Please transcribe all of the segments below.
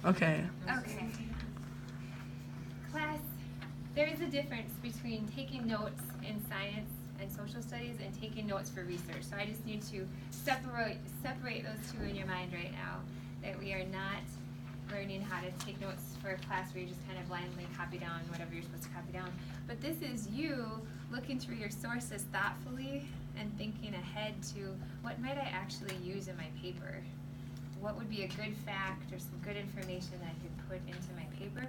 Okay. Okay. Class, there is a difference between taking notes in science and social studies and taking notes for research. So I just need to separate those two in your mind right now. That we are not learning how to take notes for a class where you just kind of blindly copy down whatever you're supposed to copy down. But this is you looking through your sources thoughtfully and thinking ahead to what might I actually use in my paper? What would be a good fact or some good information that I could put into my paper?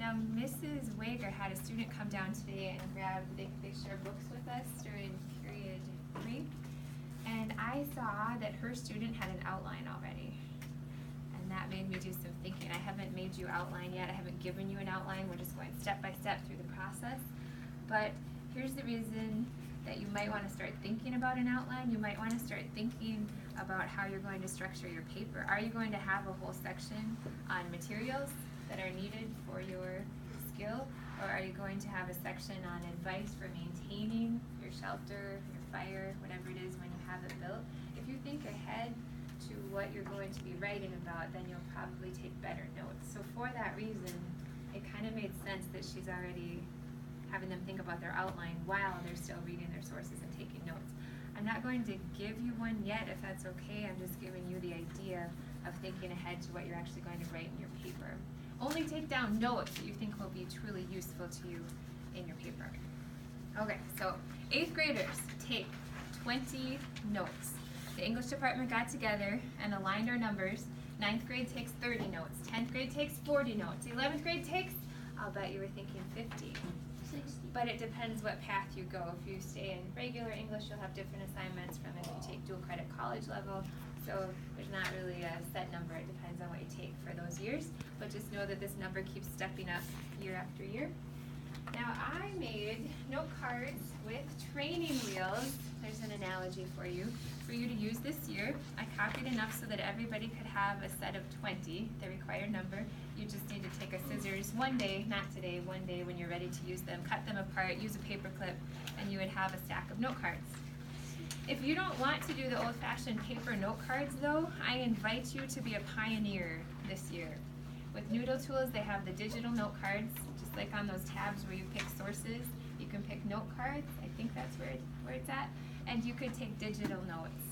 Now, Mrs. Wager had a student come down today and they share books with us during period 3. And I saw that her student had an outline already. And that made me do some thinking. I haven't made you outline yet. I haven't given you an outline. We're just going step by step through the process. But here's the reason that you might want to start thinking about an outline. You might want to start thinking about how you're going to structure your paper. Are you going to have a whole section on materials that are needed for your skill? Or are you going to have a section on advice for maintaining your shelter, your fire, whatever it is when you have it built? If you think ahead to what you're going to be writing about, then you'll probably take better notes. So for that reason, it kind of made sense that she's already having them think about their outline while they're still reading their sources and taking notes. I'm not going to give you one yet if that's okay. I'm just giving you the idea of thinking ahead to what you're actually going to write in your paper. Only take down notes that you think will be truly useful to you in your paper. Okay, so 8th graders take 20 notes. The English department got together and aligned our numbers. 9th grade takes 30 notes. 10th grade takes 40 notes. 11th grade takes, I'll bet you were thinking 50. 60. But it depends what path you go. If you stay in regular English, you'll have different assignments from if you take dual credit college level. So there's not really a set number. It depends on what you take for those years. But just know that this number keeps stepping up year after year. Now I made note cards with training wheels. There's an analogy for you to use this year. I copied enough so that everybody could have a set of 20, the required number. You just need to take a scissors one day, not today, one day when you're ready to use them, cut them apart, use a paper clip, and you would have a stack of note cards. If you don't want to do the old-fashioned paper note cards though, I invite you to be a pioneer this year. With Noodle Tools, they have the digital note cards, just like on those tabs where you pick sources, you can pick note cards. I think that's where it's at. And you could take digital notes.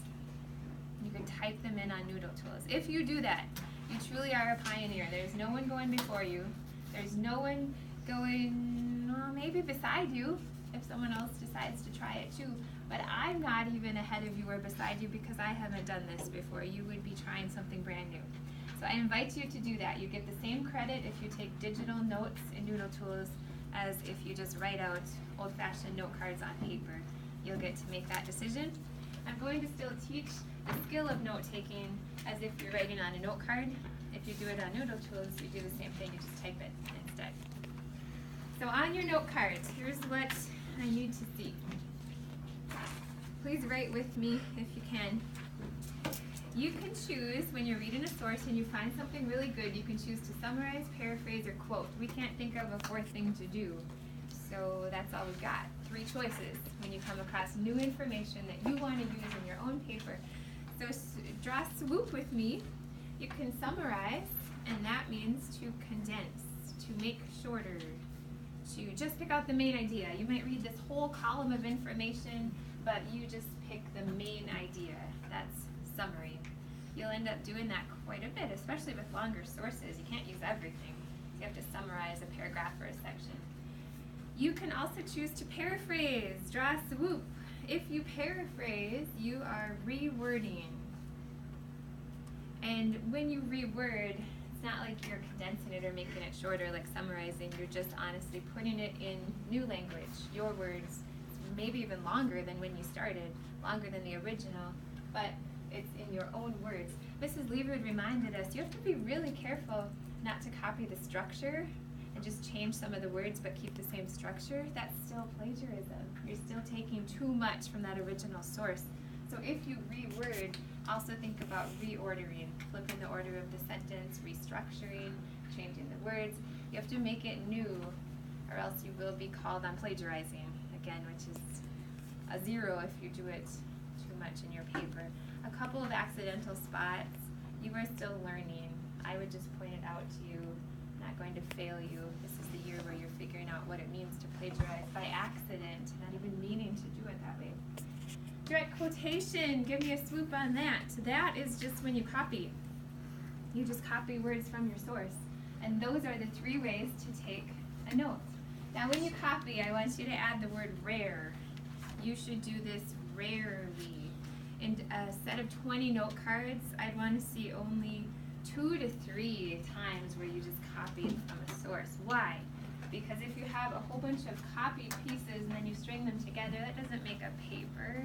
You could type them in on Noodle Tools. If you do that, you truly are a pioneer. There's no one going before you. There's no one going, well, maybe beside you, if someone else decides to try it too. But I'm not even ahead of you or beside you because I haven't done this before. You would be trying something brand new. So I invite you to do that. You get the same credit if you take digital notes in Noodle Tools as if you just write out old-fashioned note cards on paper. You'll get to make that decision. I'm going to still teach the skill of note-taking as if you're writing on a note card. If you do it on Noodle Tools, you do the same thing, you just type it instead. So on your note cards, here's what I need to see. Please write with me if you can. You can choose, when you're reading a source and you find something really good, you can choose to summarize, paraphrase, or quote. We can't think of a fourth thing to do, so that's all we've got. 3 choices when you come across new information that you want to use in your own paper. So draw swoop with me. You can summarize, and that means to condense, to make shorter, to just pick out the main idea. You might read this whole column of information, but you just pick the main idea. That's summary. You'll end up doing that quite a bit, especially with longer sources. You can't use everything. You have to summarize a paragraph or a section. You can also choose to paraphrase, draw a swoop. If you paraphrase, you are rewording. And when you reword, it's not like you're condensing it or making it shorter like summarizing. You're just honestly putting it in new language, your words, maybe even longer than when you started, longer than the original, but it's in your own words. Mrs. Leverwood reminded us, you have to be really careful not to copy the structure and just change some of the words but keep the same structure. That's still plagiarism. You're still taking too much from that original source. So if you reword, also think about reordering, flipping the order of the sentence, restructuring, changing the words. You have to make it new, or else you will be called on plagiarizing, again, which is a 0 if you do it too much in your paper. A couple of accidental spots. You are still learning. I would just point it out to you. I'm not going to fail you. This is the year where you're figuring out what it means to plagiarize by accident, not even meaning to do it that way. Direct quotation, give me a swoop on that. That is just when you copy. You just copy words from your source. And those are the 3 ways to take a note. Now when you copy, I want you to add the word rare. You should do this rarely. In a set of 20 note cards, I'd want to see only 2 to 3 times where you just copied from a source. Why? Because if you have a whole bunch of copied pieces and then you string them together, that doesn't make a paper.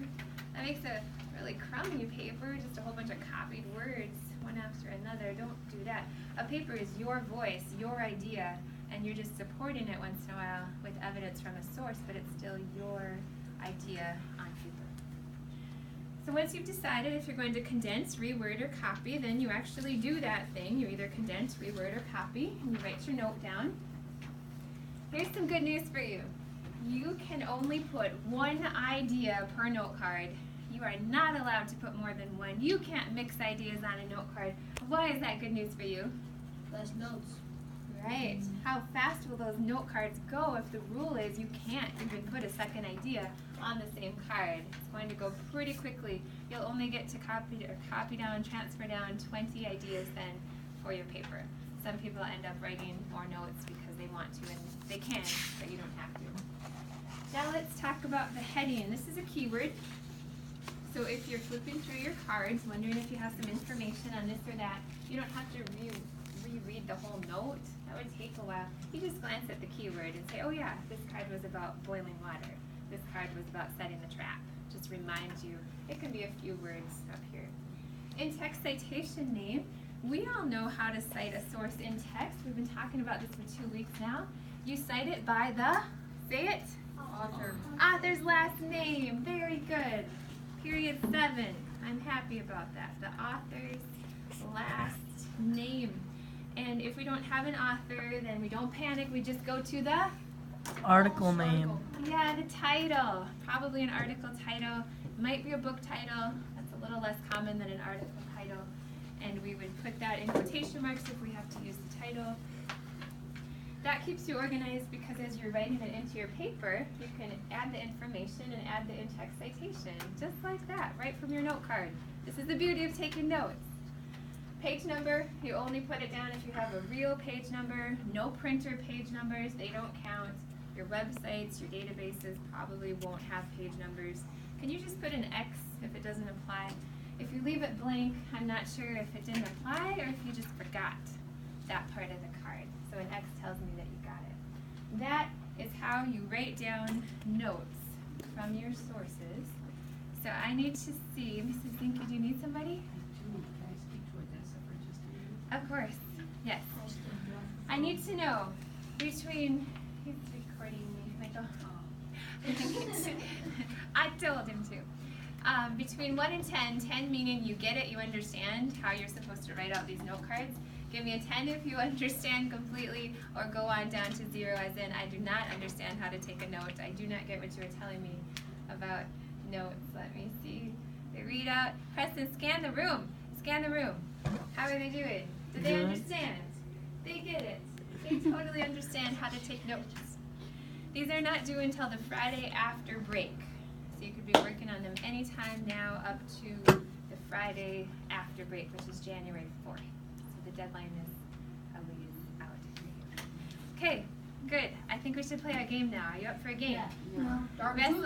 That makes a really crummy paper, just a whole bunch of copied words, one after another. Don't do that. A paper is your voice, your idea, and you're just supporting it once in a while with evidence from a source, but it's still your idea on paper. So once you've decided if you're going to condense, reword, or copy, then you actually do that thing. You either condense, reword, or copy, and you write your note down. Here's some good news for you. You can only put 1 idea per note card. You are not allowed to put more than 1. You can't mix ideas on a note card. Why is that good news for you? Less notes. Right. How fast will those note cards go if the rule is you can't even put a second idea on the same card? It's going to go pretty quickly. You'll only get to copy down, transfer down 20 ideas then for your paper. Some people end up writing more notes because they want to, and they can, but you don't have to. Now let's talk about the heading. This is a keyword. So if you're flipping through your cards, wondering if you have some information on this or that, you don't have to reread the whole note. That would take a while. You just glance at the keyword and say, oh yeah, this card was about boiling water. This card was about setting the trap. Just reminds you. It can be a few words up here. In-text citation name. We all know how to cite a source in text. We've been talking about this for 2 weeks now. You cite it by the, say it? Author. Author's last name. Very good. Period 7. I'm happy about that. The author's last name. And if we don't have an author, then we don't panic. We just go to the Article name. Yeah, the title. Probably an article title. Might be a book title. That's a little less common than an article title. And we would put that in quotation marks if we have to use the title. That keeps you organized because as you're writing it into your paper, you can add the information and add the in-text citation, just like that, right from your note card. This is the beauty of taking notes. Page number, you only put it down if you have a real page number. No printer page numbers, they don't count. Your websites, your databases probably won't have page numbers. Can you just put an X if it doesn't apply? If you leave it blank, I'm not sure if it didn't apply or if you just forgot that part of the card. So an X tells me that you got it. That is how you write down notes from your sources. So I need to see, Mrs. Zinke, do you need somebody? Can I speak to Odessa for just a minute? Of course, yes. I need to know between, he's recording me, Michael. I told him to. Between 1 and 10, 10 meaning you get it, you understand how you're supposed to write out these note cards. Give me a 10 if you understand completely, or go on down to 0 as in I do not understand how to take a note. I do not get what you were telling me about notes. Let me see. They read out. Preston, scan the room. Scan the room. How are they doing? Do they understand? They get it. They totally understand how to take notes. These are not due until the Friday after break. So you could be working on them anytime now up to the Friday after break, which is January 4th. So the deadline is a ways out. Okay, good. I think we should play our game now. Are you up for a game? Yeah. Wrestle